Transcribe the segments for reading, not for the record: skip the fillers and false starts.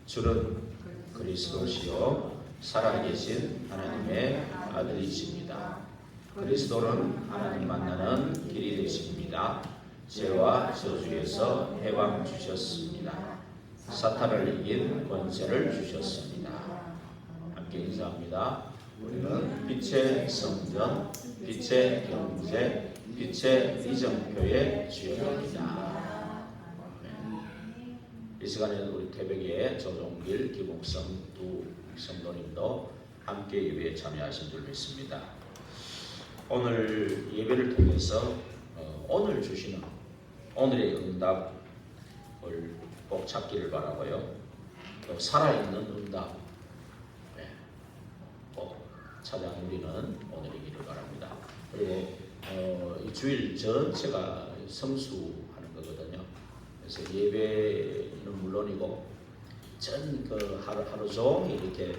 주는 그리스도시요 살아계신 하나님의 아들이십니다. 그리스도는 하나님 만나는 길이 되십니다. 죄와 저주에서 해방 주셨습니다. 사탄을 이긴 권세를 주셨습니다. 함께 인사합니다. 우리는 빛의 성전, 빛의 경제, 빛의 이정표의 주역입니다. 이 시간에는 우리 태백의 조종길, 김옥성 두 성도님도 함께 예배에 참여하신 줄 믿습니다. 오늘 예배를 통해서 오늘 주시는 오늘의 응답을 꼭 찾기를 바라고요. 또 살아있는 응답 꼭 찾아 누리는 오늘이기를 바랍니다. 그리고 이 주일 전체가 성수하는 거거든요. 그래서 예배는 물론이고 전 그 하루 종일 이렇게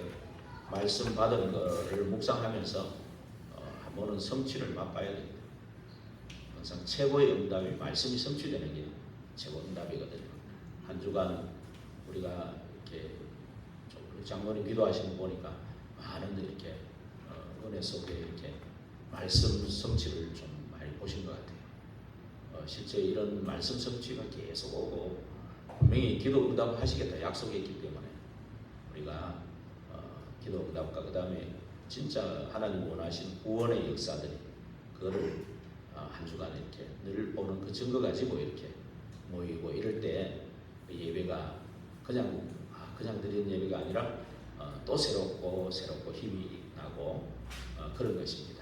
말씀 받은 거를 묵상하면서 한 번은 성취를 맛봐야 됩니다. 항상 최고의 응답이 말씀이 성취되는 게 최고 응답이거든요. 한 주간 우리가 이렇게 장로님 기도하시는 거 보니까 많은 이렇게 은혜 속에 이렇게 말씀 성취를 좀 많이 보신 것 같아요. 실제 이런 말씀 성취가 계속 오고 분명히 기도 응답 하시겠다 약속했기 때문에 우리가 기도 응답과 그 다음에 진짜 하나님 원하시는 구원의 역사들이 그거를 한 주간 이렇게 늘 보는 그 증거 가지고 이렇게 모이고 이럴 때 그 예배가 그냥 드리는 예배가 아니라 또 새롭고 힘이 나고 그런 것입니다.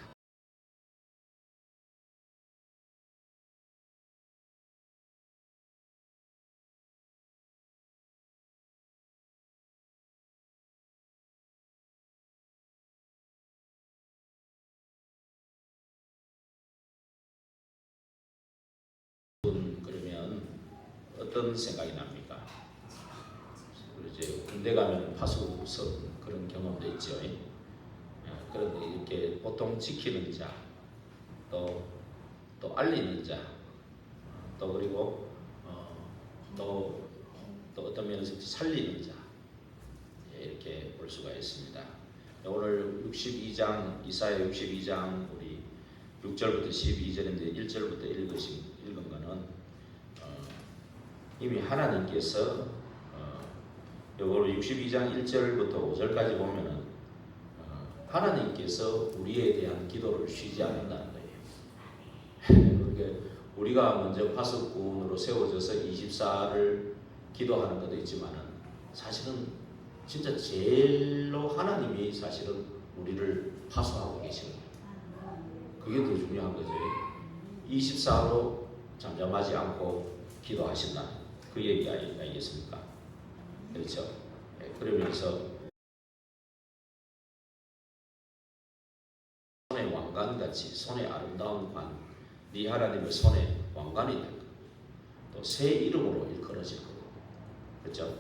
그러면 어떤 생각이 납니까? 이제 군대 가면 파수석 그런 경험도 있죠. 그런데 이렇게 보통 지키는 자, 또 알리는 자, 또 그리고 또 어떤 면에서 살리는 자 이렇게 볼 수가 있습니다. 오늘 62장 이사야 62장 우리 6절부터 12절인데 1절부터 읽은 거는 이미 하나님께서 요걸 62장 1절부터 5절까지 보면은 하나님께서 우리에 대한 기도를 쉬지 않는다는 거예요. 그러니까 우리가 먼저 파수꾼으로 세워져서 24를 기도하는 것도 있지만은 사실은 진짜 제일로 하나님이 사실은 우리를 파수하고 계시는 거예요. 그게 더 중요한 거죠. 24로 잠잠하지 않고 기도하신다. 그 얘기 아니겠습니까? 그렇죠? 그러면서 손의 왕관같이 손의 아름다운 관, 네 하나님의 손의 왕관이 될 거고 또 새 이름으로 일컬어질 거고 그렇죠?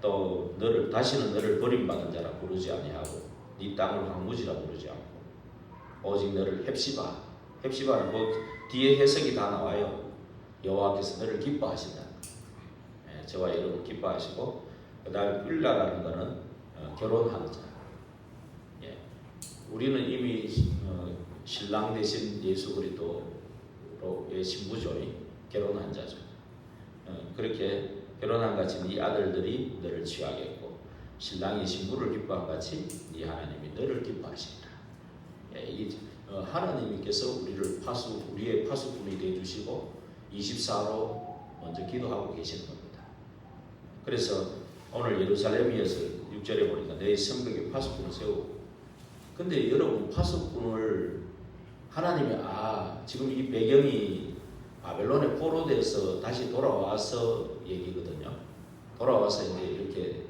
또 다시는 너를 버림받은 자라 부르지 아니하고 네 땅을 황무지라 부르지 않고 오직 너를 헵시바는 뭐 뒤에 해석이 다 나와요. 여호와께서 너를 기뻐하신다. 저와 여러분 기뻐하시고 그 다음에 빌라라는 거는 결혼하는 자. 우리는 이미 신랑 대신 예수 그리스도의 신부죠. 결혼한 자죠. 그렇게 결혼한 같이 네 아들들이 너를 취하겠고 신랑이 신부를 기뻐한 같이 네 하나님이 너를 기뻐하신다. 하나님께서 우리의 파수꾼이 되어주시고 24로 먼저 기도하고 계시는 겁니다. 그래서 오늘 예루살렘에서 6절에 보니까 내 성벽에 파수꾼을 세우고 근데 여러분 파수꾼을 하나님이 지금 이 배경이 바벨론에 포로돼서 다시 돌아와서 얘기거든요. 돌아와서 이제 이렇게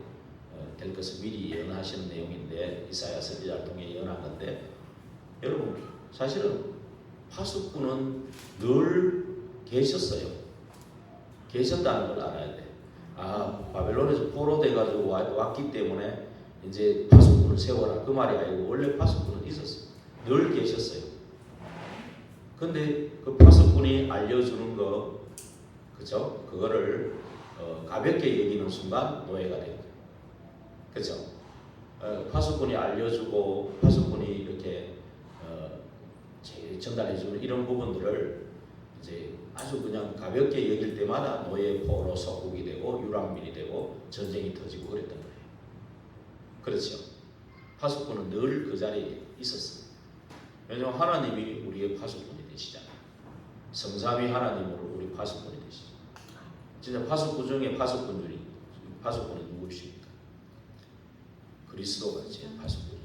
될 것을 미리 예언하시는 내용인데 이사야 선지자를 통해 예언한 건데 여러분 사실은 파수꾼은 늘 계셨어요. 계셨다는 걸 알아야 돼. 바벨론에서 포로돼가지고 왔기 때문에 이제 파수꾼을 세워라 그 말이 아니고 원래 파수꾼은 있었어요. 늘 계셨어요. 근데 그 파수꾼이 알려주는 거 그죠? 그거를 가볍게 여기는 순간 노예가 됩니다. 그죠? 파수꾼이 알려주고 파수꾼이 이렇게 전달해주는 이런 부분들을 이제 아주 그냥 가볍게 여길 때마다 노예포로 속국이 되고 유랑민이 되고 전쟁이 터지고 그랬던 거예요. 그렇죠? 파수꾼은 늘 그 자리에 있었어요. 왜냐하면 하나님이 우리의 파수꾼이 되시잖아요. 성삼위 하나님으로 우리 파수꾼이 되시죠. 진짜 파수꾼 중에 파수꾼이 누구십니까? 그리스도가 제 파수꾼이죠.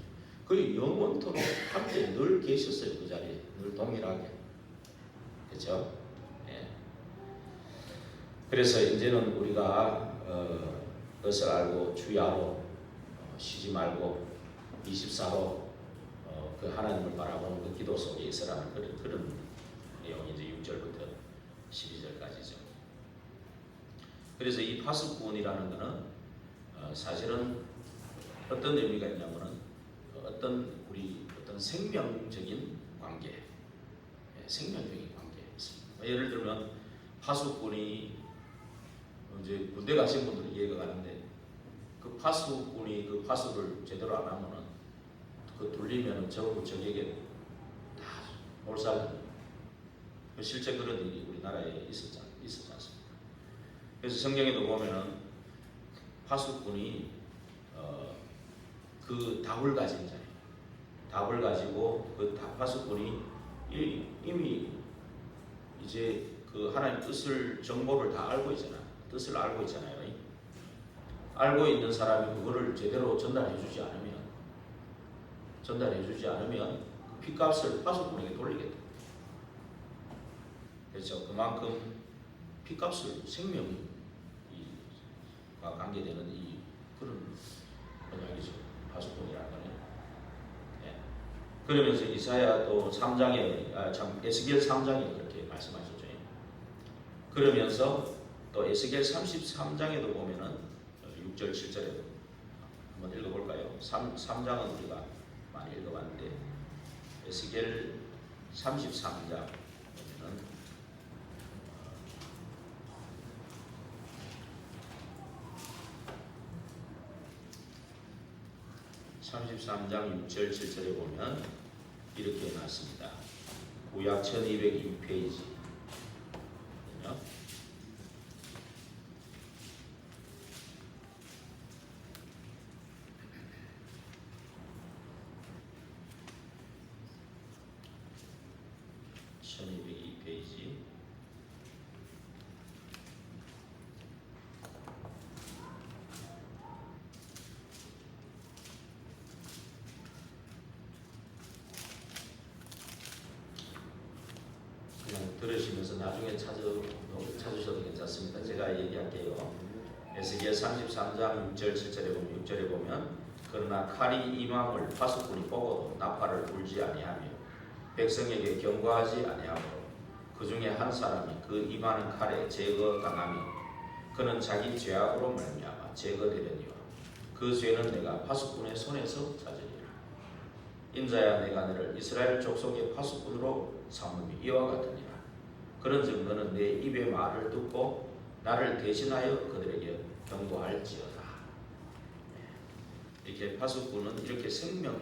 그 영원토록 함께 늘 계셨어요. 그 자리에 늘 동일하게. 그렇죠? 예. 그래서 이제는 우리가 그것을 알고 주야로 쉬지 말고 24로 그 하나님을 바라보는 그 기도 속에 있으라는 그런 내용이 이제 6절부터 12절까지죠. 그래서 이 파수꾼이라는 것은 사실은 어떤 의미가 있냐면은 어떤 생명적인 관계, 생명적인 관계에 있습니다. 예를 들면 파수꾼이 이제 군대 가신 분들은 이해가 가는데 그 파수꾼이 그 파수를 제대로 안 하면은 그 돌리면은 적에게 다 몰살됩니다. 실제 그런 일이 우리나라에 있었지 않습니까? 그래서 성경에도 보면은 파수꾼이 그 답을 가진 자예요. 답을 가지고 그 파수꾼이 이미 이제 그 하나님 뜻을 정보를 다 알고 있잖아. 뜻을 알고 있잖아요. 알고 있는 사람이 그거를 제대로 전달해주지 않으면 그 핏값을 파수꾼에게 돌리겠다. 그렇죠. 그만큼 핏값을 생명과 관계되는 이 그런 이야기죠. 파수꾼이라는 거는. 예. 그러면서 이사야도 3장에 에스겔 3장에 그렇게 말씀하셨죠. 그러면서 또 에스겔 33장에도 보면은 6절 7절에 한번 읽어볼까요? 3장은 우리가 많이 읽어봤는데 에스겔 33장 보면은 33장 6절 7절에 보면 이렇게 나왔습니다. 구약 1202페이지 1202페이지 '들으시면서 나중에 찾으셔도 괜찮습니다. 제가 얘기할게요. 에스겔 33장 6절에 보면 그러나 칼이 임함을 파수꾼이 보고도 나팔을 불지 아니하며 백성에게 경고하지 아니하므로 그 중에 한 사람이 그 임하는 칼에 제거당하며 그는 자기 죄악으로 말미암아 제거되려니와 그 죄는 내가 파수꾼의 손에서 찾으리라. 인자야, 내가 너를 이스라엘 족속의 파수꾼으로 삼음이 이와 같으니라. 그런즉 너는 내 입의 말을 듣고 나를 대신하여 그들에게 경고할지어다. 이렇게 파수꾼은 이렇게 생명과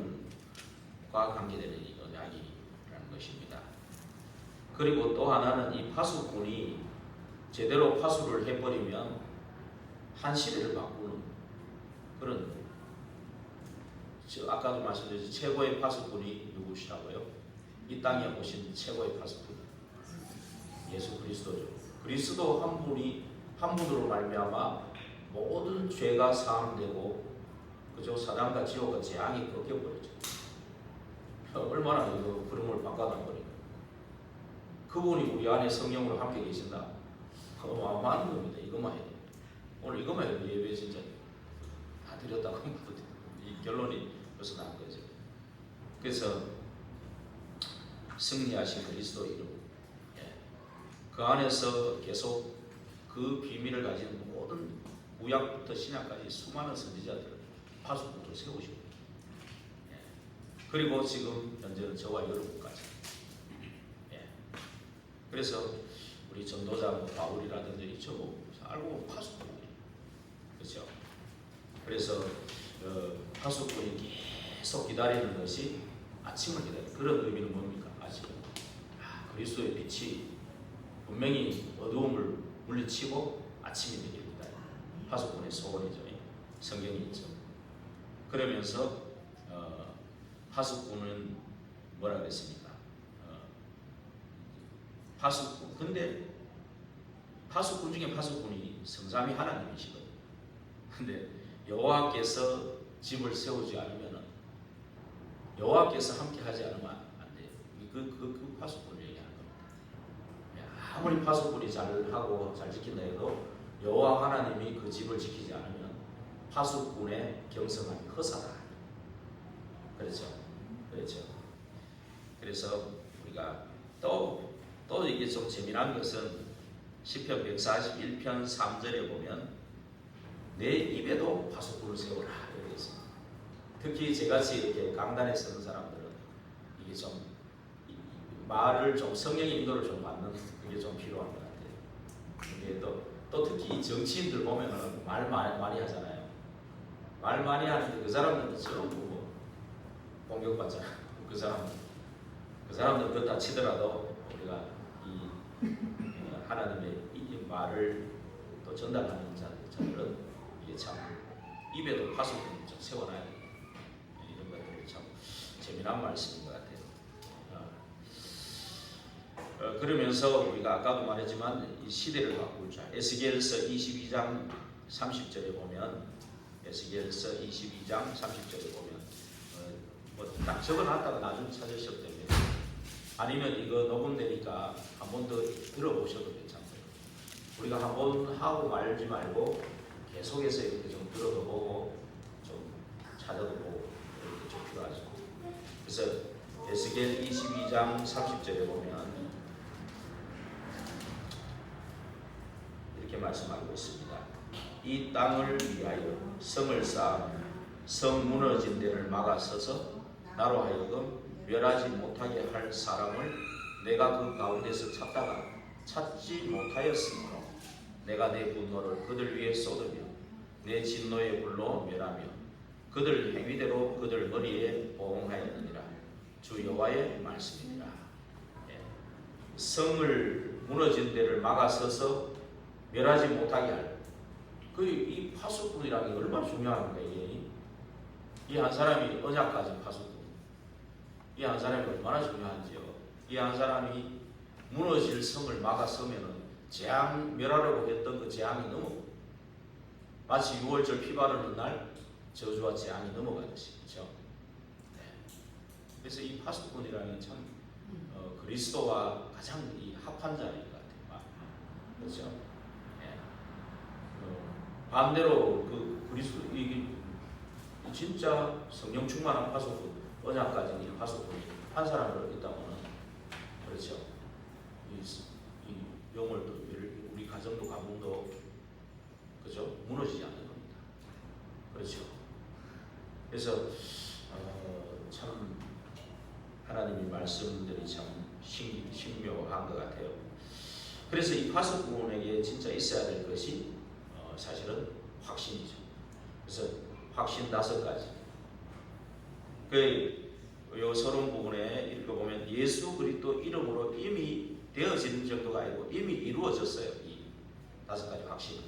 관계되는 이야기라는 것입니다. 그리고 또 하나는 이 파수꾼이 제대로 파수를 해버리면 한 시대를 바꾸는 그런, 아까도 말씀드렸듯이 최고의 파수꾼이 누구시라고요? 이 땅에 오신 최고의 파수꾼 예수 그리스도죠. 그리스도 한 분으로 말미암아 모든 죄가 사함되고, 그죠? 사단과 지옥과 재앙이 꺾여버렸죠. 얼마나 이거 그름을 바꿔놔버리고, 그분이 우리 안에 성령으로 함께 계신다. 어마어마한 겁니다. 이것만 해도. 오늘 이것만 해도 예배 진짜 다 드렸다고 이 결론이 벌써 나온 거죠. 그래서 승리하신 그리스도 이름, 그 안에서 계속 그 비밀을 가진 모든 구약부터 신약까지 수많은 선지자들을 파수꾼으로 세우시고, 그리고 지금 현재는 저와 여러분까지. 그래서 우리 전도자 바울이라든지 저거 알고 보면 파수꾼이에요. 그렇죠? 그래서 파수꾼이 계속 기다리는 것이 아침을 기다리는 그런 의미는 뭡니까? 아침은 그리스도의 빛이 분명히 어두움을 물리치고 아침이 되기입니다. 파수꾼의 소원이죠. 성경이 있죠. 그러면서 파수꾼은 뭐라 그랬습니까? 파수꾼. 근데 파수꾼 중에 파수꾼이 성삼위 하나님이시거든요. 근데 여호와께서 집을 세우지 않으면 여호와께서 함께 하지 않으면 안 돼요. 그 파수꾼을 얘기하는 겁니다. 아무리 파수꾼이 잘하고 잘 지킨다 해도 여호와 하나님이 그 집을 지키지 않으면 파수꾼의 경성함이 허사다. 그렇죠? 그래서 우리가 또 이게 좀 재미난 것은 시편 141편 3절에 보면 내 입에도 파수꾼을 세워라 이렇게 있습니다. 특히 저같이 이렇게 강단에 서는 사람들은 이게 좀 말을 좀 성령의 인도를 좀 받는 그게 좀 필요한 것 같아요. 근데 또 특히 정치인들 보면은 말 많이 하잖아요. 말 많이 하는데 그 사람들은 전부 공격받잖아요. 그 사람들 그렇다 치더라도 우리가 이 하나님의 이 말을 또 전달하는 자들은 이게 참 입에도 파수꾼을 좀 세워놔야 돼요. 이런 것들이 참 재미난 말씀인 것 같아요. 그러면서 우리가 아까도 말했지만 이 시대를 바꿀 줄 에스겔서 22장 30절에 보면 에스겔서 22장 30절에 보면 딱 적어놨다가 나중에 찾으셔도 됩니다. 아니면 이거 녹음되니까 한 번 더 들어보셔도 괜찮아요. 우리가 한 번 하고 말지 말고 계속해서 이렇게 좀 들어도 보고 좀 찾아도 보고 이렇게 좀 필요하죠. 그래서 에스겔 22장 30절에 보면 이렇게 말씀하고 있습니다. 이 땅을 위하여 성을 쌓아 성 무너진 데를 막아서서 나로 하여금 멸하지 못하게 할 사람을 내가 그 가운데서 찾다가 찾지 못하였으므로 내가 내 분노를 그들 위에 쏟으며 내 진노의 불로 멸하며 그들 행위대로 그들 머리에 보응하였느니라. 주 여호와의 말씀이니라. 성을 무너진 데를 막아서서 멸하지 못하게 할 이 파수꾼이라는 게 얼마나 중요합니까? 이 한 사람이 언약까지 파수꾼. 이 한 사람이 얼마나 중요한지요. 이 한 사람이 무너질 성을 막아서면은 재앙 멸하려고 했던 그 재앙이 마치 6월절 피 바르는 날 저주와 재앙이 넘어가듯이 그렇죠. 그래서 이 파수꾼이라는 참 그리스도와 가장 이 합한 자인 것 같아요. 그렇죠. 반대로 그 그리스도 이게 진짜 성령 충만한 파수꾼, 언약까지 이 파수꾼이 한 사람으로 있다면은 그렇죠. 이 영월도 우리 가정도 가문도 그죠 무너지지 않는 겁니다. 그렇죠. 그래서 참 하나님의 말씀들이 참 신묘한 것 같아요. 그래서 이 파수꾼에게 진짜 있어야 될 것이 사실은 확신이죠. 그래서 확신 5가지. 요 서론 부분에 읽어보면 예수 그리스도 이름으로 이미 되어진 정도가 아니고 이미 이루어졌어요. 이 5가지 확신은.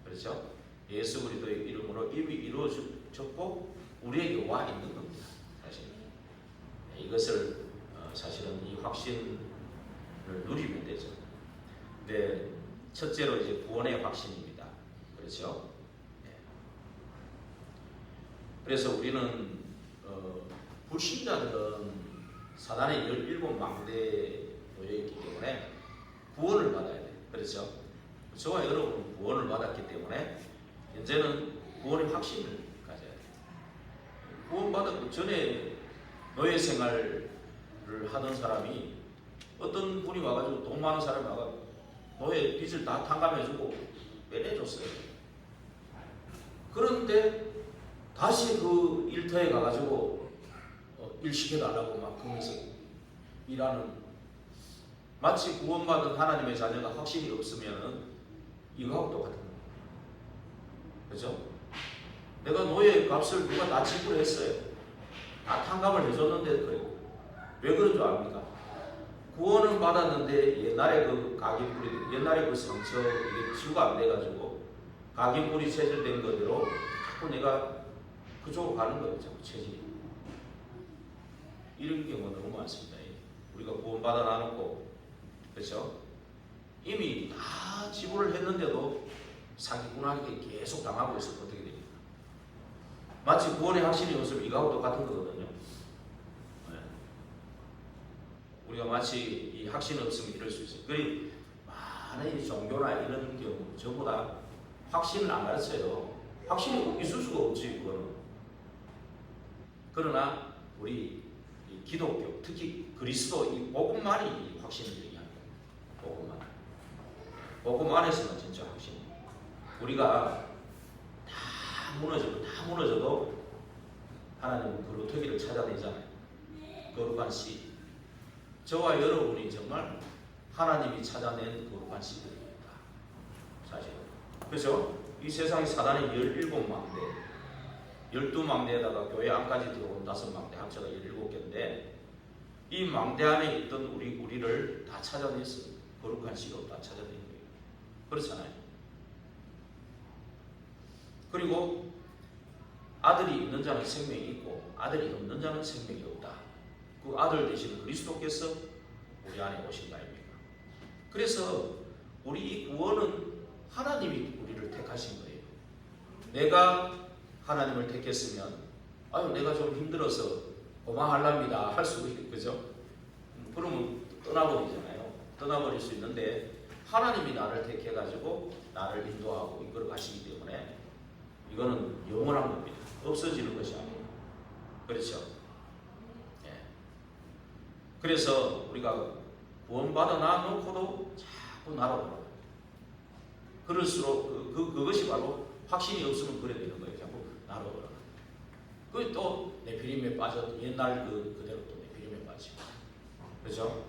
그렇죠? 예수 그리스도의 이름으로 이미 이루어졌고 우리에게 와 있는 겁니다. 사실 이것을 사실은 이 확신을 누리면 되죠. 근데 첫째로 이제 구원의 확신입니다. 그렇죠? 그래서 우리는 불신자들은 사단의 17망대에 놓여있기 때문에 구원을 받아야 돼요. 그렇죠? 저와 여러분은 구원을 받았기 때문에 이제는 구원의 확신을 가져야 돼요. 구원받았고 전에 노예 생활을 하던 사람이 어떤 분이 와가지고 돈 많은 사람이 와가지고 노예 빚을 다 탕감해주고 빼내줬어요. 그런데 다시 그 일터에 가가지고 일 시켜달라고 막 그러면서 일하는 마치 구원받은 하나님의 자녀가 확신이 없으면 이거하고 똑같은 거예요. 그죠? 내가 노예 값을 누가 다 지불했어요. 다 탕감을 해줬는데 그래요. 왜 그런 줄 압니까? 구원은 받았는데 옛날에 그 각인뿌리, 옛날에 그 상처 이게 치유가 안 돼가지고 각인뿌리 체질된 거대로 자꾸 내가 그쪽으로 가는 거예요. 자꾸 체질이. 이런 경우가 너무 많습니다. 우리가 구원받아 놔놓고, 그렇죠? 이미 다 지불을 했는데도 사기꾼에게 계속 당하고 있으면 어떻게 됩니까? 마치 구원의 확신이 없으면 이거하고 똑같은 거거든요. 네. 우리가 마치 이 확신이 없으면 이럴 수 있어요. 그리 많은 이 종교나 이런 경우 전부 다 확신을 안 가르쳐요. 확신이 있을 수가 없지, 그거는. 그러나 우리 이 기독교, 특히 그리스도 이 복음만이 확신을 얘기합니다. 복음만. 복음 안에서는 진짜 확신. 우리가 다 무너져도 하나님은 그루터기를 찾아내잖아요. 거룩한 씨. 저와 여러분이 정말 하나님이 찾아낸 거룩한 씨들입니다. 사실. 그래서 이 세상에 사단이 17망대, 12망대에다가 교회 안까지 들어온 5망대 합쳐가 17개인데 이 망대 안에 있던 우리를 다 찾아냈어요. 거룩한 씨로 다 찾아낸 거예요. 그렇잖아요. 그리고 아들이 있는 자는 생명이 있고 아들이 없는 자는 생명이 없다. 그 아들 되시는 그리스도께서 우리 안에 오신 거 아닙니까? 그래서 우리 이 구원은 하나님이 우리를 택하신 거예요. 내가 하나님을 택했으면 아유 내가 좀 힘들어서 고마할랍니다 할 수 있고 그죠? 그러면 떠나버리잖아요. 떠나버릴 수 있는데 하나님이 나를 택해가지고 나를 인도하고 이끌어 가시기 때문에 이거는 영원한 겁니다. 없어지는 것이 아니에요. 그렇죠? 예. 그래서 우리가 구원받아 놔놓고도 자꾸 날아오르고 그럴수록 그것이 바로 확신이 없으면 그래 되는 거예요. 자꾸 날아오르고 그 또 네피림에 빠져 옛날 그대로 또 네피림에 빠지고 그렇죠?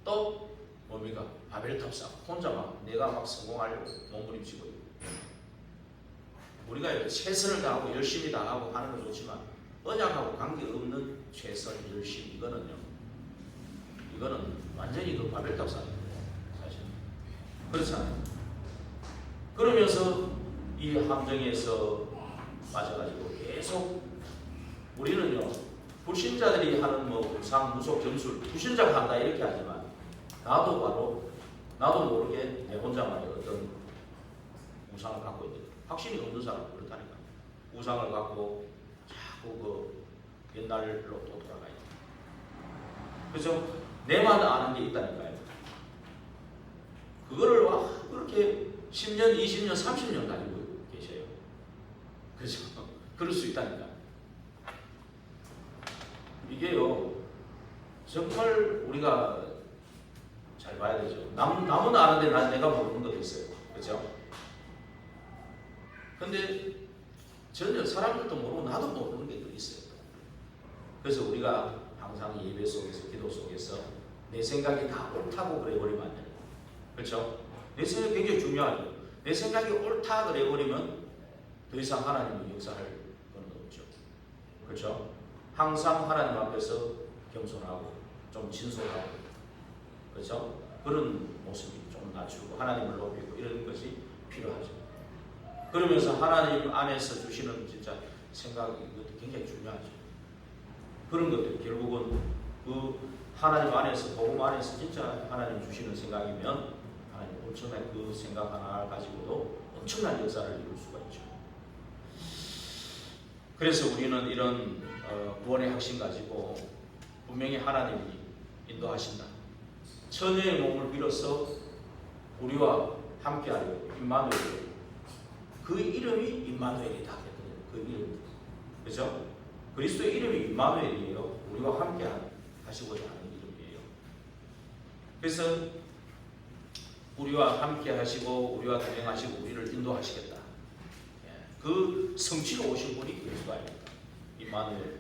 또 뭡니까? 바벨탑 쌓고 혼자 막 내가 막 성공하려고 몸부림치고 있고 우리가 최선을 다하고 열심히 다하고 하는 건 좋지만 언약하고 관계없는 최선, 열심 이거는 완전히 그 바벨탑 쌓는 거예요. 사실 그렇잖아요. 그러면서 이 함정에서 빠져가지고 계속 우리는요 불신자들이 하는 뭐 우상, 무속, 점술 불신자가 한다 이렇게 하지만 나도 모르게 내 혼자만의 어떤 우상을 갖고 있는 확신이 없는 사람은 그렇다니까. 우상을 갖고 자꾸 그 옛날로 또 돌아가야 돼. 그죠? 내만 아는 게 있다니까요. 그거를 그렇게 10년, 20년, 30년 가지고 계셔요. 그죠? 그럴 수 있다니까. 이게요, 정말 우리가 잘 봐야 되죠. 남은 아는데 내가 모르는 것도 있어요. 그죠? 근데 전혀 사람들도 모르고 나도 모르는 게 있어요. 그래서 우리가 항상 예배 속에서 기도 속에서 내 생각이 다 옳다고 그래버리면 안 돼요. 그렇죠? 내 생각이 굉장히 중요하죠. 내 생각이 옳다 그래버리면 더 이상 하나님이 역사할 건 없죠. 그렇죠? 항상 하나님 앞에서 겸손하고 좀 진솔하고 그렇죠? 그런 모습이 좀 낮추고 하나님을 높이고 이런 것이 필요하죠. 그러면서 하나님 안에서 주시는 진짜 생각이 이것도 굉장히 중요하죠. 그런 것들 결국은 그 하나님 안에서 복음 안에서 진짜 하나님 주시는 생각이면 하나님 엄청난 그 생각 하나를 가지고도 엄청난 역사를 이룰 수가 있죠. 그래서 우리는 이런 구원의 확신 가지고 분명히 하나님이 인도하신다. 처녀의 몸을 빌어서 우리와 함께하려 임마누엘. 그 이름이 임마누엘이다. 그 이름. 그렇죠? 그리스도의 이름이 임마누엘이에요. 우리와 함께 하시고자 하는 이름이에요. 그래서 우리와 함께 하시고 우리와 동행하시고 우리를 인도하시겠다. 그 성취로 오신 분이 그리스도 아닙니까? 임마누엘.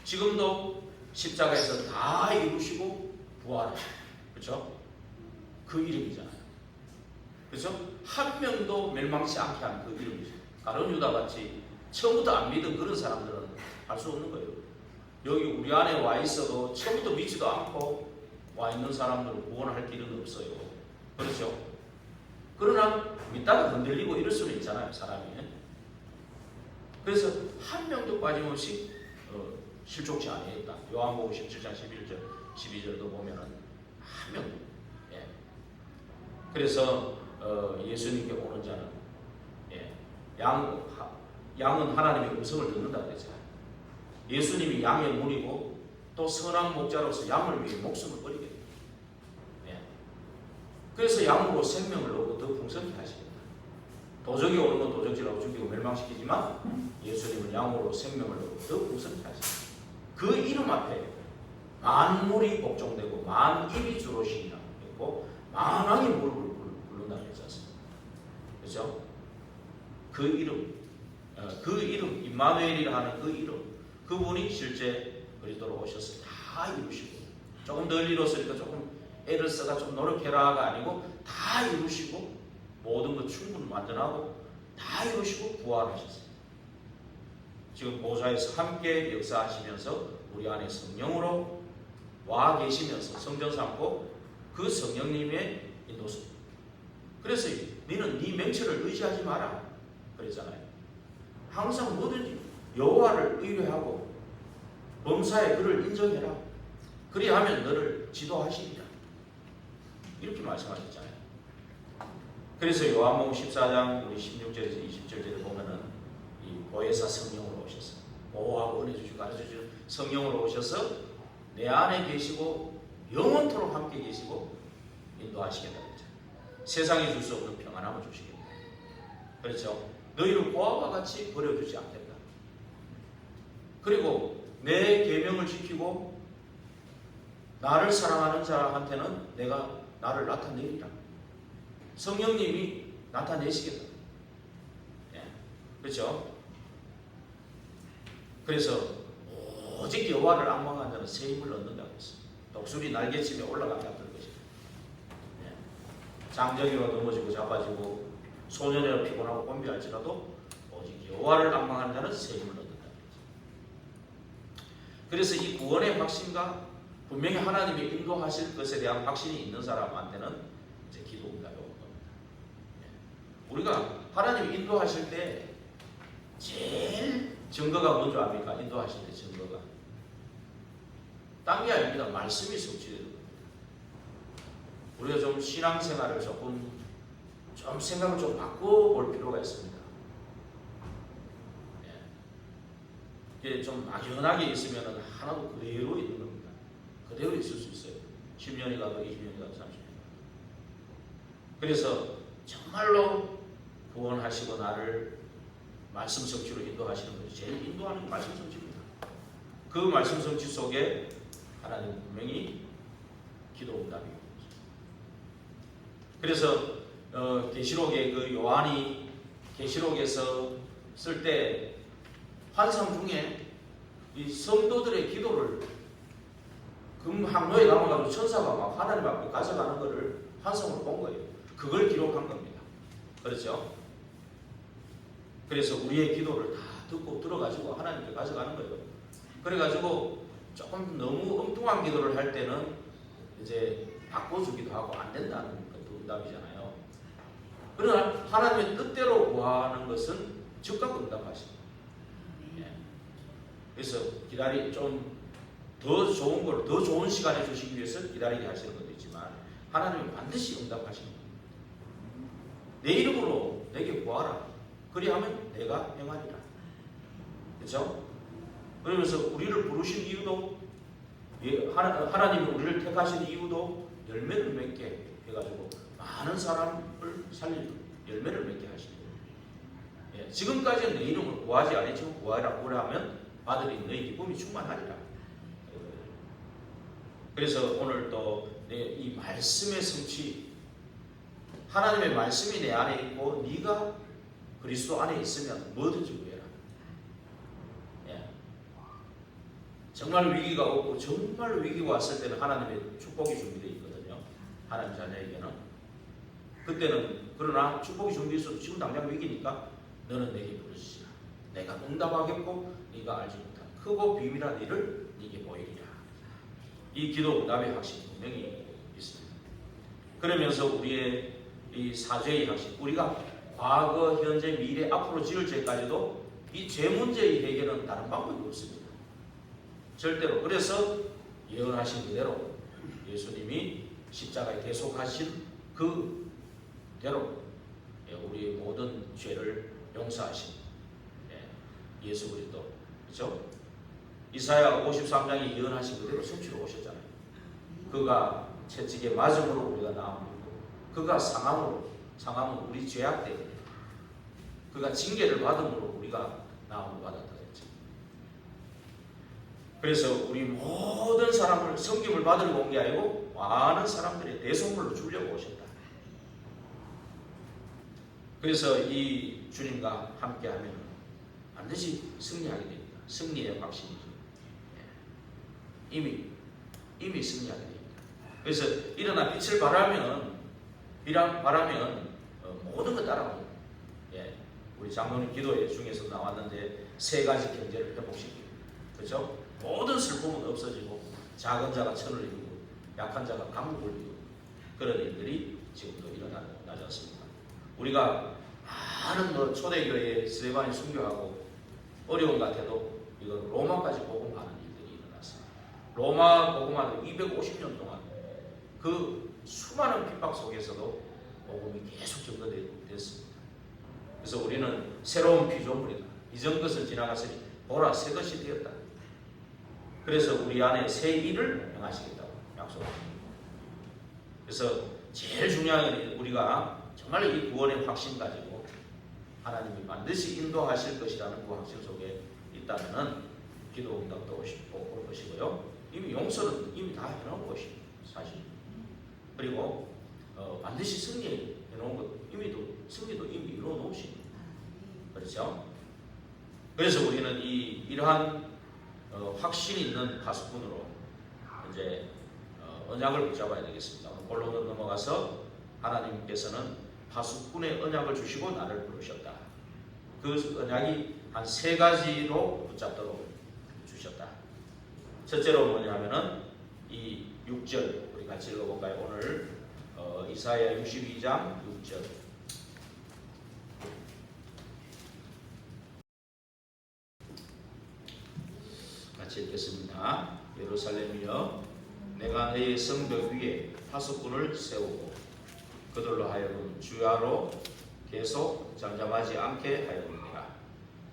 지금도 십자가에서 다 이루시고 부활하시고 그렇죠? 그 이름이잖아요. 그렇죠? 한 명도 멸망치 않게 한 그 이름이죠. 가룟 유다 같이 처음부터 안 믿은 그런 사람들은 할 수 없는 거예요. 여기 우리 안에 와 있어도 처음부터 믿지도 않고 와 있는 사람들은 구원할 길은 없어요. 그렇죠? 그러나 믿다가 흔들리고 이럴 수는 있잖아요, 사람이. 그래서 한 명도 빠짐없이 실족치 아니했다. 요한복음 17장 11절, 12절도 보면은 한 명도. 예. 그래서 예수님께 오는 자는 양은 하나님의 음성을 듣는다 그랬잖아요. 예수님이 양의 문이고 또 선한 목자로서 양을 위해 목숨을 버리겠다. 예. 그래서 양으로 생명을 얻고 더 풍성히 하시겠다. 도적이 오는 건 도적질하고 죽이고 멸망시키지만 예수님은 양으로 생명을 얻고 더 풍성히 하시겠다. 그 이름 앞에 만물이 복종되고 만입이 주로시니라 했고 만왕이 무릎을 꿇는다 그랬지 않습니까? 그렇죠? 그 이름 임마누엘이라 하는 그 이름, 그분이 실제 그리스도로 오셔서 다 이루시고, 조금 덜 이뤘으니까 조금 애를 써가 좀 노력해라가 아니고 다 이루시고 모든 것 충분 완전하고 다 이루시고 부활하셨어요. 지금 보좌에서 함께 역사하시면서 우리 안에 성령으로 와 계시면서 성전 삼고 그 성령님의 인도서. 그래서 너는 네 명철을 의지하지 마라 그랬잖아요. 항상 뭐든지 여호와를 의뢰하고 범사에 그를 인정해라. 그리하면 너를 지도하시리라. 이렇게 말씀하셨잖아요. 그래서 요한복음 14장 우리 16절에서 20절에 보면은 이 보혜사 성령으로 오셔서 보호하고 은혜 주시고 가르쳐 주시는 성령으로 오셔서 내 안에 계시고 영원토록 함께 계시고 인도하시겠다 그랬죠. 세상에 줄 수 없는 평안함을 주시겠다. 그렇죠. 너희를 고아와 같이 버려두지 않겠다. 그리고 내 계명을 지키고 나를 사랑하는 자한테는 내가 나를 나타내리라. 성령님이 나타내시겠다. 예. 그렇죠? 그래서 오직 여호와를 앙망하는 자는 새 힘을 얻는다고 했습니다. 독수리 날개치며 올라가게 하는 것이다. 예. 장정이로 넘어지고 자빠지고 소년이라 피곤하고 곤비할지라도 오직 여호와를 앙망하는 자는 새 힘을 얻는다. 그래서 이 구원의 확신과 분명히 하나님이 인도하실 것에 대한 확신이 있는 사람한테는 이제 기도 응답이 오는 겁니다. 우리가 하나님이 인도하실 때 제일 증거가 뭔지 압니까? 인도하실 때 증거가 딴 게 아닙니다. 말씀이 성취되는 겁니다. 우리가 좀 신앙생활을 조금 좀 생각을 좀 바꿔볼 필요가 있습니다. 이게 좀 막연하게 있으면 하나도 그대로 있는 겁니다. 그대로 있을 수 있어요. 10년이 가도 20년이 가도 30년이 가도. 그래서 정말로 구원하시고 나를 말씀 성취로 인도하시는 것이 제일 인도하는 게 말씀 성취입니다. 그 말씀 성취 속에 하나님 분명히 기도 응답이 있습니다. 그래서 계시록의 그 요한이 계시록에서 쓸 때 환상 중에 이 성도들의 기도를 금 항로에 남아가지고 천사가 막 하나님 앞에 가져가는 것을 환상으로 본 거예요. 그걸 기록한 겁니다. 그렇죠? 그래서 우리의 기도를 다 듣고 들어가지고 하나님께 가져가는 거예요. 그래가지고 조금 너무 엉뚱한 기도를 할 때는 이제 바꿔주기도 하고 안 된다는 것도 응답이잖아요. 그러나 하나님의 뜻대로 구하는 것은 즉각 응답하십니다. 그래서 좀 더 좋은 걸, 더 좋은 시간에 주시기 위해서 기다리게 하시는 것도 있지만 하나님은 반드시 응답하시는 겁니다. 내 이름으로 내게 구하라. 그리하면 내가 행하리라. 그렇죠? 그러면서 우리를 부르신 이유도 하나님이 우리를 택하신 이유도 열매를 맺게 해가지고 많은 사람을 살릴 열매를 맺게 하시는 거예요. 예, 지금까지는 내 이름을 구하지 않았지만 구하라고 하면 아들이 너희 기쁨이 충만하리라. 그래서 오늘 또 이 말씀의 성취, 하나님의 말씀이 내 안에 있고 네가 그리스도 안에 있으면 뭐든지 구해라. 예. 정말 위기가 오고 정말 위기가 왔을 때는 하나님의 축복이 준비되어 있거든요. 하나님 자녀에게는. 그때는 그러나 축복이 준비되어 있어도 지금 당장 위기니까 너는 내게 부르시라. 내가 응답하겠고 네가 알지 못한 크고 비밀한 일을 네게 보이리라. 이 기도 응답의 확신이 분명히 있습니다. 그러면서 우리의 이 사죄의 확신, 우리가 과거, 현재, 미래, 앞으로 지을 죄까지도 이 죄 문제의 해결은 다른 방법이 없습니다. 절대로. 그래서 예언하신 그대로 예수님이 십자가에 대속하신 그대로 우리의 모든 죄를 용서하신 예수 그리스도, 그렇죠? 이사야 53장에 예언하신 그대로 성취로 오셨잖아요. 그가 채찍에 맞음으로 우리가 나음으로, 그가 상함은 우리 죄악 때문에, 그가 징계를 받음으로 우리가 나음을 받았다 그랬죠. 그래서 우리 모든 사람을 섬김을 받으려고 온 게 아니고 많은 사람들의 대속물로 주려고 오셨다. 그래서 이 주님과 함께하면 반드시 승리하게 됩니다. 승리의 확신이죠. 이미 승리하게 됩니다. 그래서 일어나 빛을 바라면 모든 것 따라옵니다. 우리 장로님 기도회 중에서 나왔는데 세 가지 경제를 회복시키고, 그렇죠? 모든 슬픔은 없어지고 작은 자가 천을 이루고 약한 자가 강국을 이루고 그런 일들이 지금도 일어나지 않습니까? 우리가 많은 초대교회에 스데반이 순교하고 어려운 것 같아도 이건 로마까지 복음하는 일들이 일어났습니다. 로마 복음하는 250년 동안 그 수많은 핍박 속에서도 복음이 계속 전거됐습니다. 그래서 우리는 새로운 피조물이다. 이전 것은 지나갔으니 보라 새 것이 되었다. 그래서 우리 안에 새 일을 행하시겠다고 약속합니다. 그래서 제일 중요한 건 우리가 정말 이 구원의 확신 가지고 하나님이 반드시 인도하실 것이라는 그 확신 속에 있다면 기도 응답도 올 것이고요. 이미 용서는 이미 다 해놓은 것이죠. 사실. 그리고 반드시 승리해놓은 것, 승리도 이미 이루어놓으신 거예요. 그렇죠? 그래서 우리는 이러한 확신 있는 파수꾼으로 이제 언약을 붙잡아야 되겠습니다. 본론으로 넘어가서 하나님께서는 파수꾼의 언약을 주시고 나를 부르셨다. 그 언약이 한 세 가지로 붙잡도록 주셨다. 첫째로 뭐냐면은 이 6절 우리 같이 읽어볼까요? 오늘 이사야 62장 6절 같이 읽겠습니다. 예루살렘이여 내가 너의 성벽 위에 파수꾼을 세우고 그들로 하여금 주야로 계속 잠잠하지 않게 하였느니라.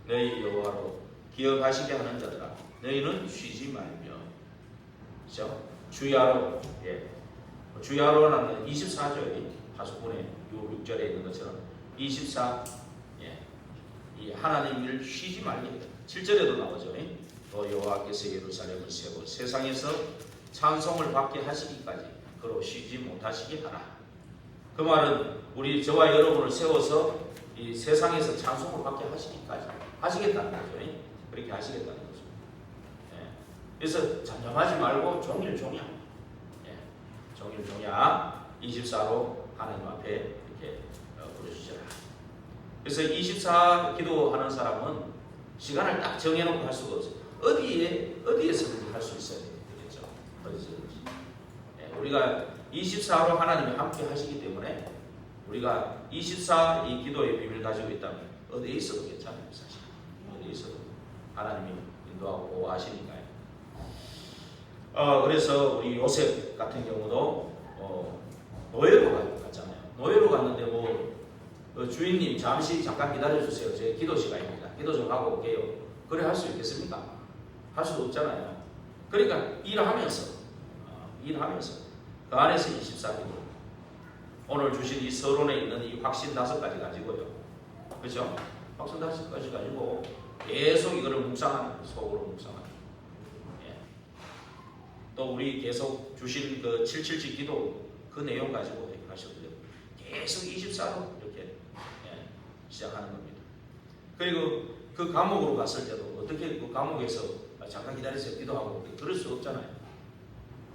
너희 여호와로 기억하시게 하는 자들아 너희는 쉬지 말며. 그렇죠? 주야로, 주야로라는 24절이 파수꾼의 6절에 있는 것처럼 24, 이 하나님 일을 쉬지 말게 합니다. 7절에도 나오죠. 또 여호와께서 예루살렘을 세고 세상에서 찬송을 받게 하시기까지 그로 쉬지 못하시게 하라. 그 말은 우리 저와 여러분을 세워서 이 세상에서 찬송을 받게 하시기까지 하시겠다는 거죠. 그렇게 하시겠다는 거죠. 그래서 잠잠하지 말고 종일 종야, 종일 종야 24로 하나님 앞에 이렇게 부르시라. 그래서 24 기도하는 사람은 시간을 딱 정해놓고 할 수가 없어요. 어디에서든지 할 수 있어야 되겠죠. 어디서든지. 우리가 24로 하나님이 함께 하시기 때문에 우리가 24 이 기도의 비밀을 가지고 있다면 어디에 있어도 괜찮아요. 사실 어디에 있어도 하나님이 인도하고 보호하시니까요. 그래서 우리 요셉 같은 경우도 노예로 갔잖아요. 노예로 갔는데 주인님 잠깐 기다려주세요. 제 기도 시간입니다. 기도 좀 하고 올게요. 그래 할 수 있겠습니까? 할 수도 없잖아요. 그러니까 일하면서 그 안에서 24기도 오늘 주신 이 서론에 있는 이 확신 5가지 가지고요. 그렇죠? 확신 5가지 가지고 계속 이거를 묵상하는, 속으로 묵상하는. 또 우리 계속 주신 그 777 기도 그 내용 가지고 하셔도 돼요. 계속 24로 이렇게 시작하는 겁니다. 그리고 그 감옥으로 갔을 때도 어떻게 그 감옥에서 잠깐 기다리세요 기도하고 그럴 수 없잖아요.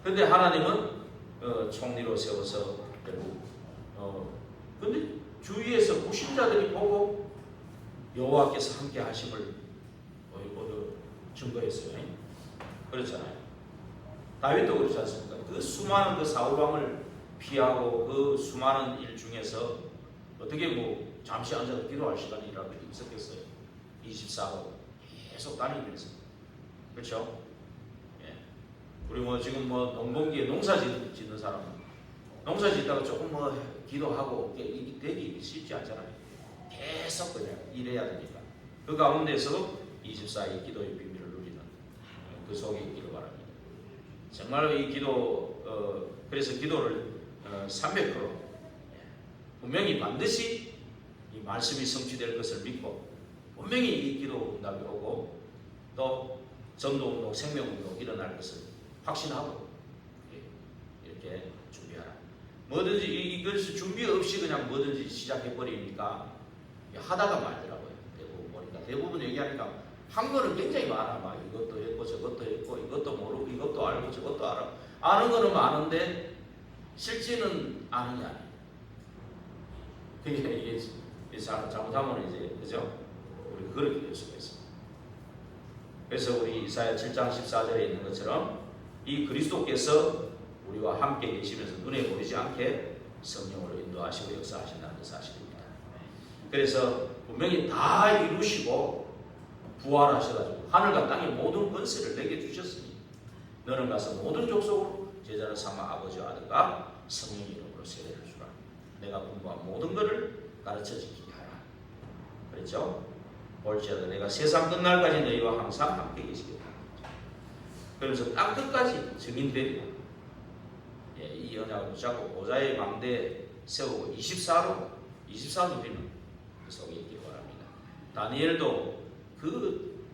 근데 하나님은 총리로 세워서 결국 근데 주위에서 불신자들이 보고 여호와께서 함께 하심을 증거했어요. 그렇잖아요. 다윗도 그렇지 않습니까? 그 수많은 그 사울 왕을 피하고 그 수많은 일 중에서 어떻게 뭐 잠시 앉아서 기도할 시간이라도 있었겠어요? 24호 계속 다니면서. 그렇죠? 예. 우리 뭐 지금 뭐 농번기에 농사 짓는 사람은 농사 짓다가 조금 뭐 기도하고 이게 되기 쉽지 않잖아요. 계속 그냥 일해야 되니까. 그 가운데서 24일 기도의 비밀을 누리는 그 속에 있기를 바랍니다. 정말 이 기도, 그래서 기도를 300% 분명히 반드시 이 말씀이 성취될 것을 믿고 분명히 이 기도 응답이 오고 또 전도운동, 생명운동 일어날 것을 확신하고 이렇게 준비하라. 뭐든지 이것을 준비 없이 그냥 뭐든지 시작해버리니까 하다가 말더라고요. 대부분 보니까. 대부분 얘기하니까 한 거는 굉장히 많아. 막 이것도 했고 저것도 했고 이것도 모르고 이것도 알고 저것도 알아. 아는 거는 많은데 실제는 아는 게 아니에요. 그러니까 이게 잘못하면 이제 그죠? 우리 그렇게 될 수가 있습니다. 그래서 우리 이사야 7장 14절에 있는 것처럼 이 그리스도께서 우리와 함께 계시면서 눈에 보이지 않게 성령으로 인도하시고 역사하신다는 그 사실입니다. 그래서 분명히 다 이루시고 부활하셔가지고 하늘과 땅의 모든 권세를 내게 주셨으니 너는 가서 모든 족속으로 제자를 삼아 아버지와 아들과 성령의 이름으로 세례를 주라. 내가 공부한 모든 것을 가르쳐 지키게 하라. 그렇죠? 볼지어다 내가 세상 끝날까지 너희와 항상 함께 계시겠다. 그러면서 땅 끝까지 증인되리라. 이 언약을 붙잡고 보좌의 망대에 세우고 24로 누리는 그 속에 있기를 바랍니다. 다니엘도 그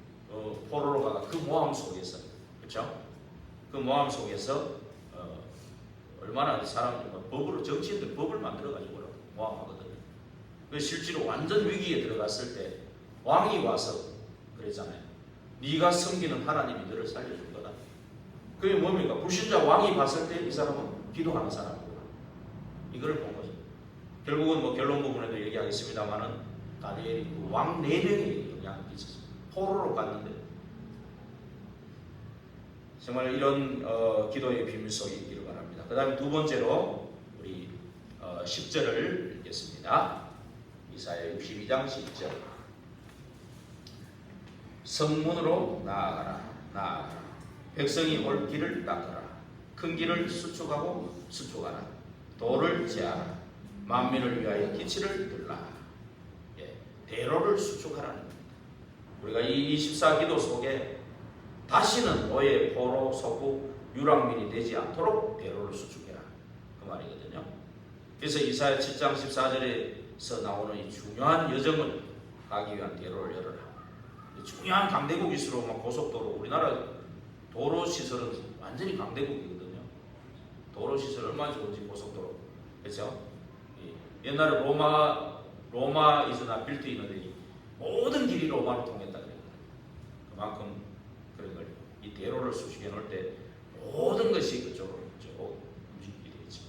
포로로 가가 그 모함 속에서, 그렇죠? 그 모함 속에서 얼마나 사람들 법으로 정치인들 법을 만들어 가지고 모함하거든요. 그 실제로 완전 위기에 들어갔을 때 왕이 와서 그랬잖아요. 네가 섬기는 하나님이 너를 살려줄 거다. 그게 뭡니까? 불신자 왕이 봤을 때 이 사람은 기도하는 사람이구나. 이걸 본 거죠. 결국은 뭐 결론 부분에도 얘기하겠습니다만은 다니엘이 그 왕 4명에게 영향을 끼쳤어요. 포로로 갔는데 정말 이런 기도의 비밀 속에 있기를 바랍니다. 그 다음에 두 번째로 우리 10절을 읽겠습니다. 이사야 62장 10절. 성문으로 나아가라. 백성이 올 길을 닦아라. 큰 길을 수축하라. 도를 제하라. 만민을 위하여 기치를 들라. 대로를 수축하라는 겁니다. 우리가 이 24기도 속에 다시는 너의 포로, 속국, 유랑민이 되지 않도록 대로를 수축해라. 그 말이거든요. 그래서 이사야 7장 14절에서 나오는 이 중요한 여정을 가기 위한 대로를 열어라. 중요한 강대국일수록 막 고속도로, 우리나라 도로 시설은 완전히 강대국이거든요. 도로 시설 얼마나 좋은지 고속도로. 그렇죠? 옛날에 로마 이즈나 빌트 있는데 모든 길이 로마로 통했다 그래요. 그만큼 그런 걸 이 대로를 수축해 놓을 때 모든 것이 그쪽으로 움직이게 되죠.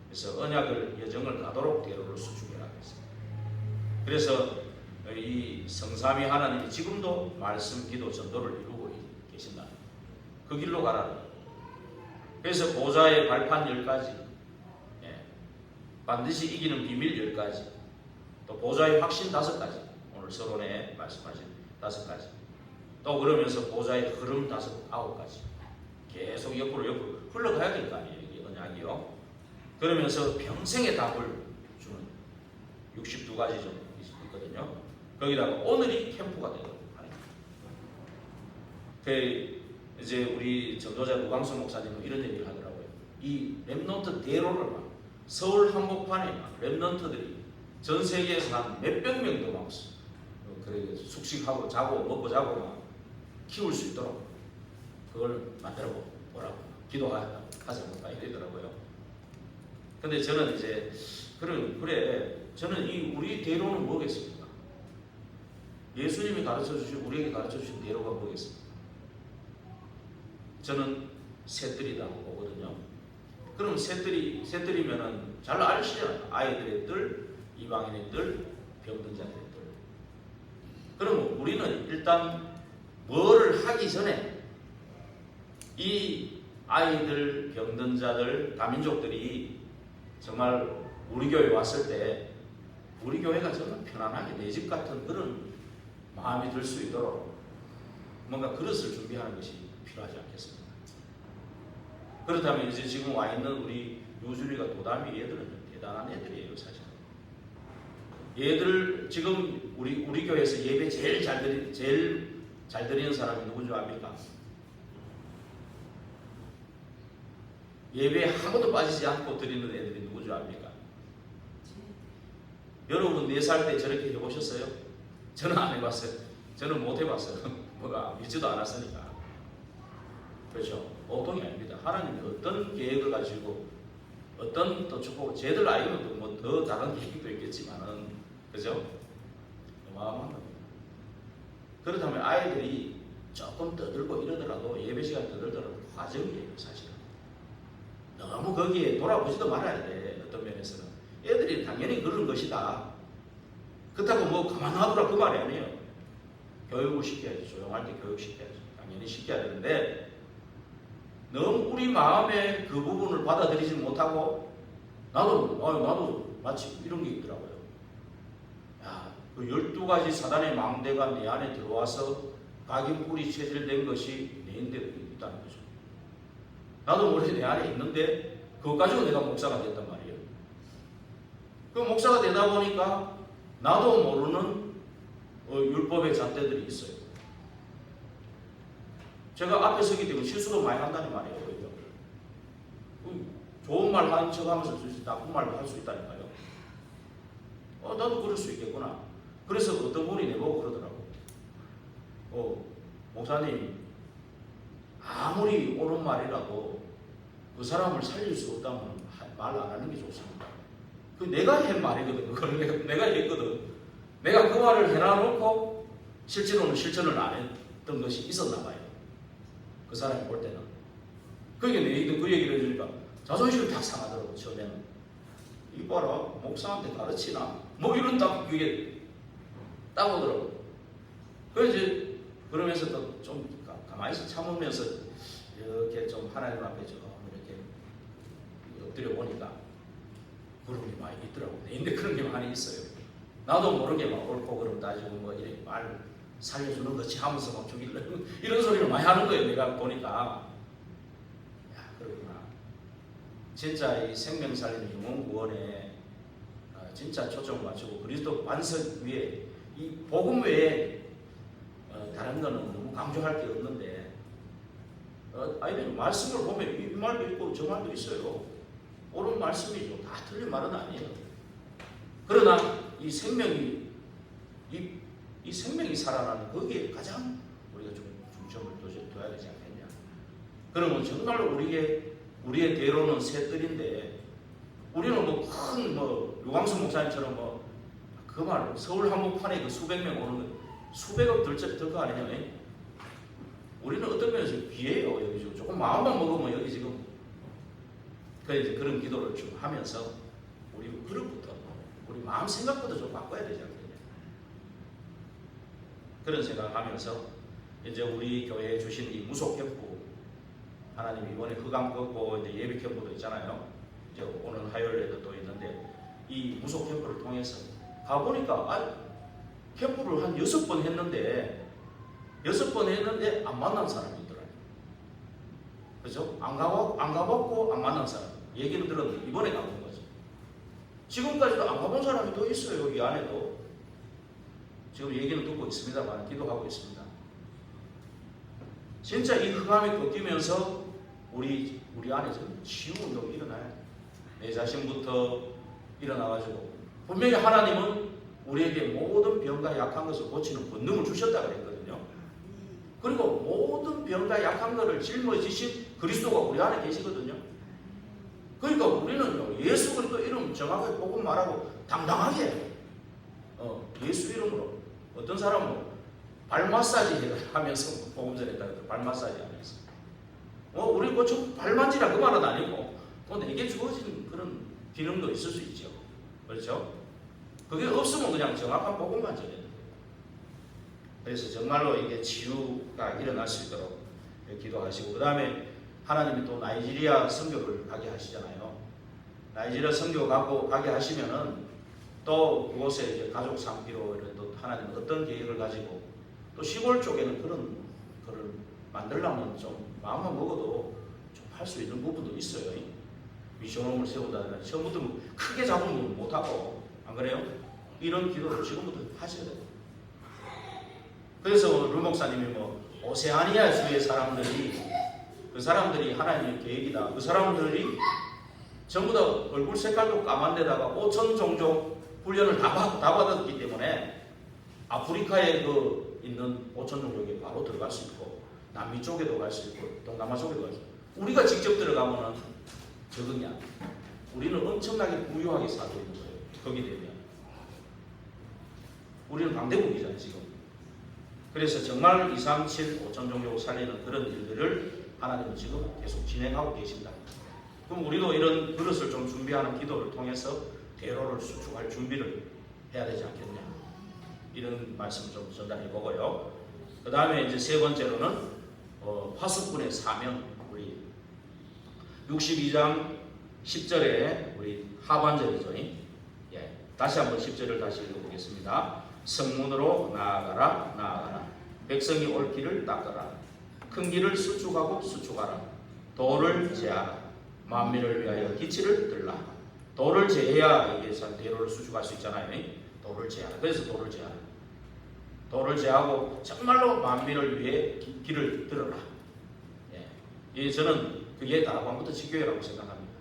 그래서 언약을 여정을 가도록 대로를 수축해라 그랬어요. 그래서 이 성삼위 하나님이 지금도 말씀, 기도, 전도를 이루고 계신다. 그 길로 가라. 그래서 보좌의 발판 10가지, 반드시 이기는 비밀 10가지, 또 보좌의 확신 5가지, 오늘 서론에 말씀하신 5가지, 또 그러면서 보좌의 흐름 9가지, 계속 옆으로 흘러가야 될 거 아니에요. 이게 언약이요. 그러면서 평생의 답을 주는 62가지 정도 있거든요. 거기다가 오늘이 캠프가 되거든요. 이제 우리 전도자 노광수 목사님은 이런 얘기를 하더라고요. 이 렘넌트 대로를 막 서울 한복판에 막 렘넌트들이 전 세계에서 한 몇백 명도 막 숙식하고 자고 먹고 자고 막 키울 수 있도록 그걸 만들어 보라고 기도하자고 이러더라고요. 근데 저는 이제 그래 저는 우리 대로는 뭐겠습니까? 예수님이 가르쳐 주시고 우리에게 가르쳐 주신 대로가 뭐겠습니까? 저는 셋들이라고 보거든요. 그럼 셋들이면은 잘 아시잖아요. 아이들의 들, 이방인의 들, 병든 자들의 들. 그럼 우리는 일단 뭐를 하기 전에 이 아이들, 병든 자들, 다민족들이 정말 우리 교회에 왔을 때 우리 교회가 정말 편안하게 내 집 같은 그런 마음이 들 수 있도록 뭔가 그릇을 준비하는 것이 필요하지 않겠습니까? 그렇다면 이제 지금 와 있는 우리 유준이가 도담이 얘들은 대단한 애들이에요, 사실. 얘들 지금 우리 교회에서 예배 제일 잘 드리는 사람이 누군지 압니까? 예배에 한 번도 빠지지 않고 드리는 애들이 누군지 압니까? 여러분 4살 때 저렇게 해보셨어요? 저는 안 해봤어요. 저는 못 해봤어요. 뭐가 믿지도 않았으니까. 그렇죠? 보통이 아닙니다. 하나님이 어떤 계획을 가지고 어떤 또 축복, 쟤들 아이는 뭐 더 다른 계획도 있겠지만은, 그죠? 어마어마한 겁니다. 그렇다면 아이들이 조금 떠들고 이러더라도 예배 시간 떠들더라도 과정이에요, 사실은. 너무 거기에 돌아보지도 말아야 돼, 어떤 면에서는. 애들이 당연히 그런 것이다. 그렇다고 뭐 가만 놔두라 그 말이 아니에요. 교육을 시켜야지. 조용할 때 교육시켜야지. 당연히 시켜야 되는데 너무 우리 마음에 그 부분을 받아들이지 못하고 나도 마치 이런 게 있더라고요. 야, 그 12가지 사단의 망대가 내 안에 들어와서 각인뿔이 체질된 것이 내 인대에 있다는 거죠. 나도 모르게 내 안에 있는데 그것 가지고 내가 목사가 됐단 말이에요. 그 목사가 되다 보니까 나도 모르는 율법의 잣대들이 있어요. 제가 앞에 서기 때문에 실수도 많이 한다는 말이에요. 좋은 말 하는 척 하면서 나쁜 말도 할 수 있다니까요. 나도 그럴 수 있겠구나. 그래서 어떤 분이 내보고 그러더라고. 목사님, 아무리 옳은 말이라도 그 사람을 살릴 수 없다면 말 안 하는 게 좋습니다. 그 내가 한 말이거든. 그걸 내가 했거든. 내가 그 말을 해놔놓고 실제로는 실천을 안 했던 것이 있었나 봐요. 그 사람이 볼 때는. 그게 내 그 얘기를 해주니까 자존심이 딱 상하더라고. 처음에는. 이봐라, 목사한테 가르치나? 뭐 이런 딱 그게 딱 오더라고. 그래서 이제 그러면서 또 좀 가만히 참으면서 이렇게 좀 하나님 앞에 좀 이렇게 엎드려 보니까 그런 게 많이 있더라고. 근데 그런 게 많이 있어요. 나도 모르게 막 옳고 그름 따지고 뭐 이렇게 말 살려주는 거지 하면서 막 죽일래 이런 소리를 많이 하는 거예요. 내가 보니까. 야, 그렇구나. 진짜 이 생명 살리는 영혼 구원에 진짜 초점을 맞추고 그리스도 반석 위에 이 복음 외에 다른 거는 너무 강조할 게 없는데 아이들 말씀을 보면 이 말도 있고 저 말도 있어요. 옳은 말씀이죠. 다 틀린 말은 아니에요. 그러나 이 생명이 이 생명이 살아나는 거기에 가장 우리가 중점을 둬야 되지 않겠냐. 그러면 정말로 우리의 대로는 셋들인데 우리는 뭐 큰 유광수 목사님처럼 그 말 서울 한복판에 그 수백 명 오는 거 수백억 들거 아니냐. 우리는 어떤 면에서 귀해요. 여기 지금 조금 마음만 먹으면 여기 지금 그래서 그런 기도를 좀 하면서 우리 그릇부터 우리 마음 생각부터 좀 바꿔야 되지 않겠냐. 그런 생각하면서 이제 우리 교회에 주신 이 무속 캠프 하나님 이번에 흑암 걷고 이제 예비 캠프도 있잖아요. 이제 오늘 화요일에도 또 있는데 이 무속 캠프를 통해서 가보니까 캠프를 한 6번 했는데 6번 했는데 안 만난 사람이 있더라고요. 그죠? 안 가봤고 안 만난 사람. 얘기는 들었는데 이번에 가본 거죠. 지금까지도 안 가본 사람이 또 있어요. 이 안에도. 지금 얘기는 듣고 있습니다만 기도하고 있습니다. 진짜 이 흑암이 꺾이면서 우리 안에 좀 치유운동이 일어나야 돼. 내 자신부터 일어나가지고 분명히 하나님은 우리에게 모든 병과 약한 것을 고치는 권능을 주셨다 그랬거든요. 그리고 모든 병과 약한 것을 짊어지신 그리스도가 우리 안에 계시거든요. 그러니까 우리는요, 예수 그리스도 이름 정확하게 복음 말하고 당당하게 예수 이름으로 어떤 사람은 발 마사지 하면서 복음 전했다 그래요. 발 마사지 하면서 우리 뭐 좀 발 만지라 그 말은 아니고 또 내게 주어진 그런 기능도 있을 수 있죠. 그렇죠? 그게 없으면 그냥 정확한 복음만 전해야 돼요. 그래서 정말로 이게 치유가 일어날 수 있도록 기도하시고, 그 다음에 하나님이 또 나이지리아 선교를 가게 하시잖아요. 나이지리아 선교 가게 하시면은 또 그곳에 이제 가족 삼기로 또 하나님은 어떤 계획을 가지고, 또 시골 쪽에는 그런 거를 만들려면 좀 마음만 먹어도 좀 할 수 있는 부분도 있어요. 미션홈을 세운다든가 처음부터 크게 잡으면 못하고, 안 그래요? 이런 기도를 지금부터 하셔야 돼요. 그래서 루 목사님이 오세아니아 주의 사람들이, 그 사람들이 하나님의 계획이다. 그 사람들이 전부 다 얼굴 색깔도 까만 데다가 5천 종족 훈련을 다 받았기 때문에 아프리카에 있는 5천 종족에 바로 들어갈 수 있고, 남미 쪽에도 갈 수 있고, 동남아 쪽에도 갈 수 있고, 우리가 직접 들어가면은 적응이 안 돼. 우리는 엄청나게 부유하게 살고 있는 거예요. 거기 되면 우리는 강대국이잖아요 지금. 그래서 정말 237, 5천 종족 살리는 그런 일들을 하나님은 지금 계속 진행하고 계신다. 그럼 우리도 이런 그릇을 좀 준비하는 기도를 통해서 대로를 수축할 준비를 해야 되지 않겠냐, 이런 말씀을 좀 전달해 보고요. 그 다음에 이제 세 번째로는 화수꾼의 사명, 우리 62장 10절에 우리 하반절이죠. 예, 다시 한번 10절을 다시 읽어보겠습니다. 성문으로 나아가라, 나아가라. 백성이 올 길을 닦아라. 큰 길을 수축하고 수축하라. 도를 제하라. 만민을 위하여 기치를 들라. 도를 제해야 이게 대로를 수축할 수 있잖아요. 도를 제하라. 그래서 도를 제하라. 도를 제하고 정말로 만민을 위해 길을 들어라. 예, 저는 그게 다락방부터 지교회라고 생각합니다.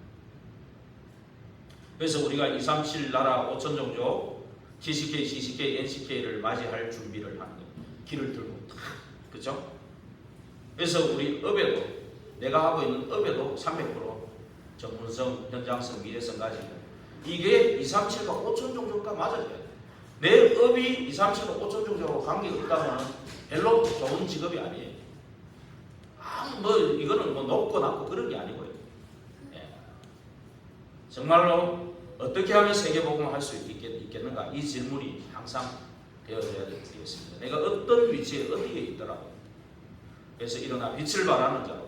그래서 우리가 237 나라 5천 종족 GCK, CCK, NCK를 맞이할 준비를 하는 거예요. 길을 들고 탁, 그렇죠? 그래서 우리 업에도, 내가 하고 있는 업에도 300% 전문성, 현장성, 미래성 가지고, 이게 237과 5천 종족과 맞아져야 돼. 내 업이 237과 5천 종족하고 관계가 없다면 별로 좋은 직업이 아니에요. 이거는 높고 낮고 그런 게 아니고요. 예. 정말로 어떻게 하면 세계복음을 할 수 있겠는가? 이 질문이 항상 되어져야 되겠습니다. 내가 어떤 위치에 어디에 있더라고. 그래서 일어나 빛을 발하는 자로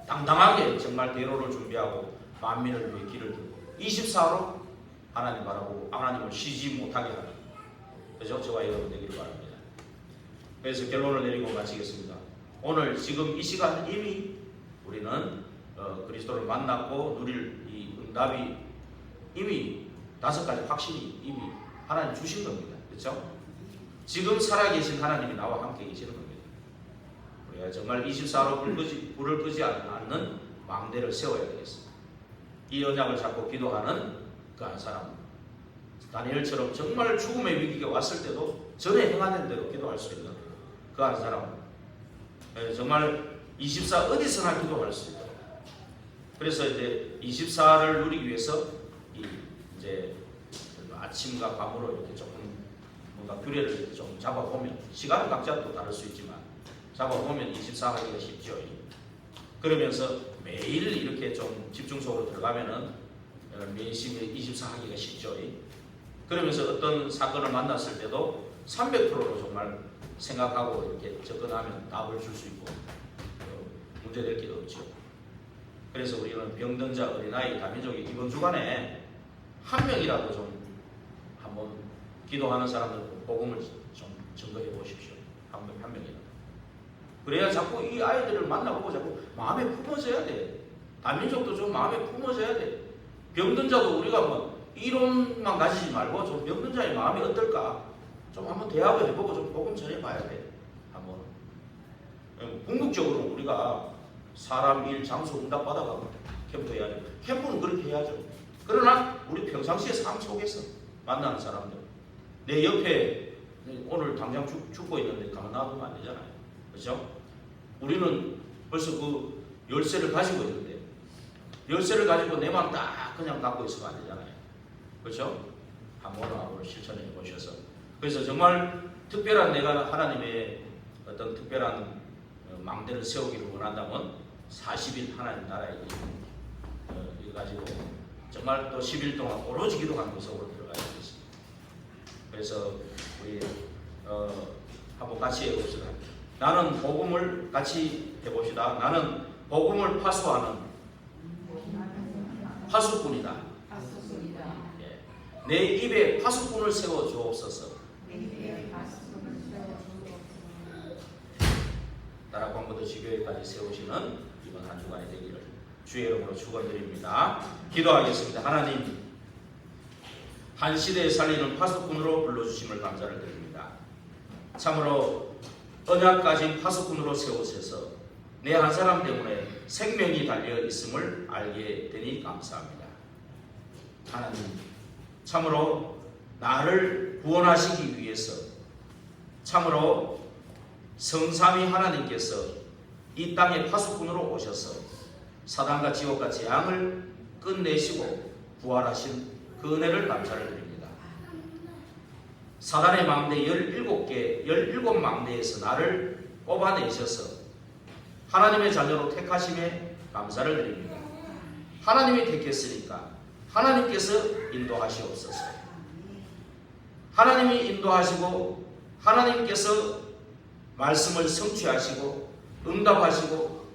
당당하게 정말 대로를 준비하고 만민을 위해 길을 들고 24로 하나님 바라보고 하나님을 쉬지 못하게 하는, 그죠? 저와 여러분 되기를 바랍니다. 그래서 결론을 내리고 마치겠습니다. 오늘 지금 이 시간 이미 우리는 그리스도를 만났고 누릴 이 응답이 이미 5가지 확신이 이미 하나님 주신 겁니다. 그렇죠? 지금 살아계신 하나님이 나와 함께 계시는 겁니다. 우리가 정말 24로 불을 끄지 않는 망대를 세워야 되겠습니다. 이 언약을 잡고 기도하는 그 한 사람, 다니엘처럼 정말 죽음의 위기가 왔을 때도 전에 행하는 대로 기도할 수 있는 그 한 사람, 정말 24 어디서나 기도할 수 있다. 그래서 이제 24를 누리기 위해서 이제 아침과 밤으로 이렇게 조금 뭔가 규례를 좀 잡아보면, 시간은 각자 또 다를 수 있지만 잡아보면 24 하기가 쉽죠. 그러면서 매일 이렇게 좀 집중 속으로 들어가면은 매일씩 24 하기가 쉽죠. 그러면서 어떤 사건을 만났을 때도 300%로 정말 생각하고 이렇게 접근하면 답을 줄 수 있고 문제될 게 없죠. 그래서 우리는 병든자, 어린아이, 다민족이 이번 주간에 한 명이라도 좀 한번 기도하는 사람들 복음을 좀 증거해 보십시오. 한 명이라도. 그래야 자꾸 이 아이들을 만나보고 자꾸 마음에 품어져야 돼. 다민족도 좀 마음에 품어져야 돼. 병든 자도 우리가 이론만 가지지 말고 좀 병든 자의 마음이 어떨까 좀 한번 대화를 해보고 좀 복음 전해봐야 돼. 한번. 궁극적으로 우리가 사람 일, 장소 응답 받아가고 캠프해야죠. 캠프는 그렇게 해야죠. 그러나 우리 평상시의 삶 속에서 만나는 사람들, 내 옆에 오늘 당장 죽고 있는데 가만 놔두면 안 되잖아요. 그렇죠? 우리는 벌써 그 열쇠를 가지고 있는데 열쇠를 가지고 내만 딱 그냥 갖고 있으면 안 되잖아요. 그렇죠? 한번 실천해 보셔서, 그래서 정말 특별한, 내가 하나님의 어떤 특별한 망대를 세우기를 원한다면 40일 하나님 나라에 이거 가지고 정말 또 10일 동안 오로지 기도하는 속으로 들어가야 되겠습니다. 그래서 우리 한번 같이 해봅시다. 나는 복음을 같이 해봅시다. 나는 복음을 파수하는 파수꾼이다. 예. 내 입에 파수꾼을 세워 주옵소서. 나라고 한 번 더 지교회까지 세우시는 이번 한 주간이 되기를 주의 이름으로 축원드립니다. 기도하겠습니다. 하나님, 한 시대에 살리는 파수꾼으로 불러주심을 감사를 드립니다. 참으로 언약 가진 파수꾼으로 세우셔서 내 한 사람 때문에 생명이 달려 있음을 알게 되니 감사합니다. 하나님, 참으로 나를 구원하시기 위해서 참으로 성삼위 하나님께서 이 땅에 파수꾼으로 오셔서 사단과 지옥과 재앙을 끝내시고 부활하신 그 은혜를 감사를 드립니다. 사단의 망대 17망대에서 나를 뽑아내셔서 하나님의 자녀로 택하심에 감사를 드립니다. 하나님이 택했으니까 하나님께서 인도하시옵소서. 하나님이 인도하시고 하나님께서 말씀을 성취하시고 응답하시고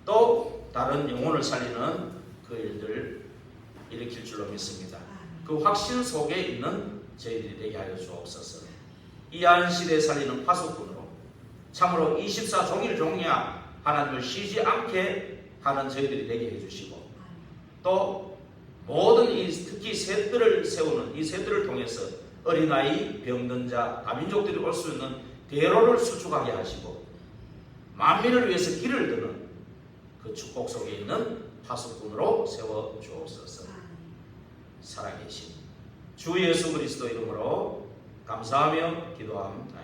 또 다른 영혼을 살리는 그 일들을 일으킬 줄로 믿습니다. 그 확신 속에 있는 저희들이 되게 하여 주옵소서. 이 한 시대에 살리는 파수꾼으로 참으로 24종일 종야 하나님을 쉬지 않게 하는 저희들이 되게 해주시고 또 모든 특히 새들을 세우는 이 새들을 통해서 어린아이, 병든 자, 다민족들이 올 수 있는 대로를 수축하게 하시고 만민을 위해서 길을 드는 그 축복 속에 있는 파수꾼으로 세워 주옵소서. 살아계신 주 예수 그리스도 이름으로 감사하며 기도합니다.